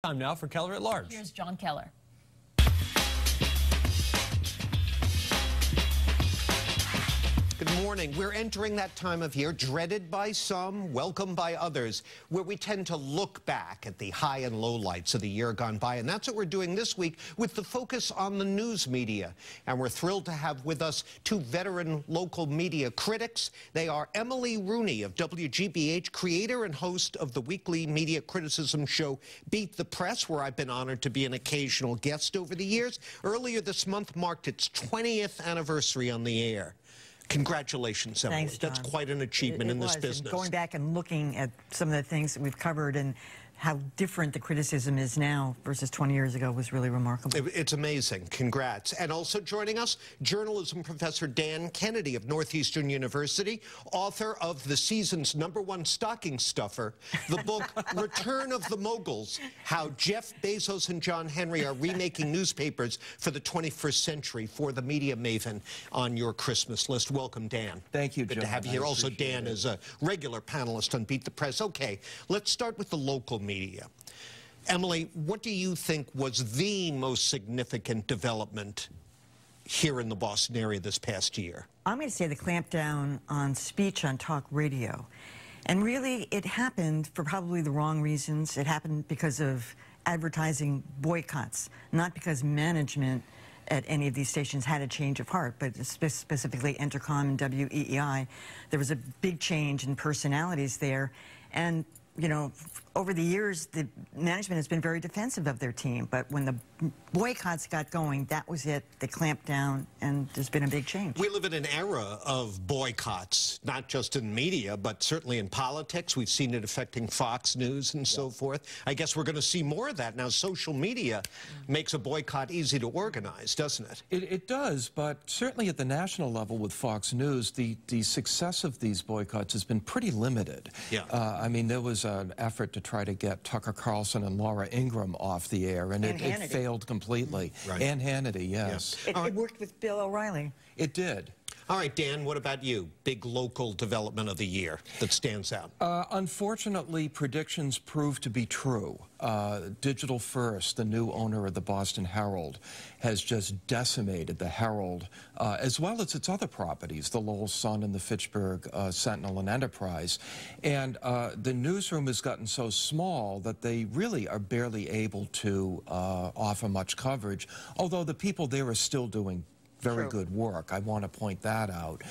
Time now for Keller at Large. Here's Jon Keller. Good morning. We're entering that time of year, dreaded by some, welcomed by others, where we tend to look back at the high and low lights of the year gone by. And that's what we're doing this week with the focus on the news media. And we're thrilled to have with us two veteran local media critics. They are Emily Rooney of WGBH, creator and host of the weekly media criticism show Beat the Press, where I've been honored to be an occasional guest over the years. Earlier this month marked its 20th anniversary on the air. Congratulations, Emily. Thanks, John. That's quite an achievement in this business. And going back and looking at some of the things that we've covered and how different the criticism is now versus 20 years ago was really remarkable. It's amazing. Congrats. And also joining us, journalism professor Dan Kennedy of Northeastern University, author of the season's #1 stocking stuffer, the book Return of the Moguls, How Jeff Bezos and John Henry Are Remaking Newspapers for the 21st Century, for the media maven on your Christmas list. Welcome, Dan. Thank you, Good John. to have you here. Also, Dan is a regular panelist on Beat the Press. Okay, let's start with the local media. Emily, what do you think was the most significant development here in the Boston area this past year? I'm going to say the clampdown on speech on talk radio. And really, it happened for probably the wrong reasons. It happened because of advertising boycotts, not because management at any of these stations had a change of heart, but specifically Entercom and WEEI. There was a big change in personalities there. And you know, over the years, the management has been very defensive of their team. But when the boycotts got going, that was it. They clamped down, and there's been a big change. We live in an era of boycotts, not just in media, but certainly in politics. We've seen it affecting Fox News and so forth. I guess we're going to see more of that. Now, social media makes a boycott easy to organize, doesn't it? It does, but certainly at the national level with Fox News, the success of these boycotts has been pretty limited. Yeah. I mean, there was an effort to try to get Tucker Carlson and Laura Ingraham off the air, and it failed completely. Right. And Hannity, yes. Yeah. It worked with Bill O'Reilly. It did. All right, Dan, what about you? Big local development of the year that stands out? Unfortunately, predictions proved to be true. Digital First, the new owner of the Boston Herald, has just decimated the Herald, as well as its other properties, the Lowell Sun and the Fitchburg Sentinel and Enterprise. And the newsroom has gotten so small that they really are barely able to offer much coverage, although the people there are still doing very good work. I want to point that out.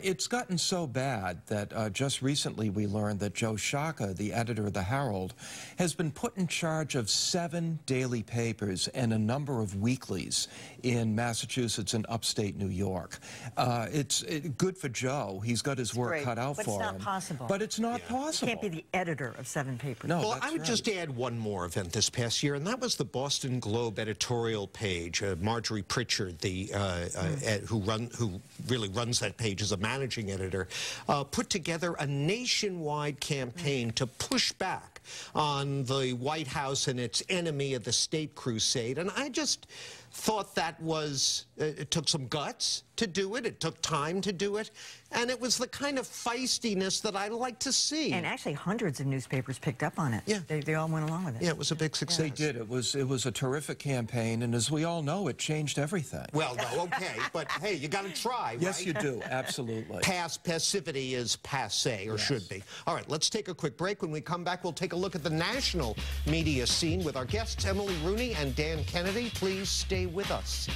It's gotten so bad that just recently we learned that Joe Shaka, the editor of the Herald, has been put in charge of 7 daily papers and a number of weeklies in Massachusetts and upstate New York. It's good for Joe. He's got his work cut out for him. But it's not possible. But it's not possible. You can't be the editor of 7 papers. No, well, I would just add one more event this past year, and that was the Boston Globe editorial page. Marjorie Pritchard, the who really runs that page as a managing editor, put together a nationwide campaign to push back on the White House and its enemy of the state crusade. And I just thought that was, it took some guts to do it, it took time to do it, and it was the kind of feistiness that I like to see. And actually hundreds of newspapers picked up on it. Yeah. They all went along with it. Yeah, it was a big success. They did. It was a terrific campaign, and as we all know, it changed everything. Well, no, okay, but hey, you got to try, right? Yes, you do, absolutely. Passivity is passé, or should be. All right, let's take a quick break. When we come back, we'll take a look at the national media scene with our guests, Emily Rooney and Dan Kennedy. Please stay with us.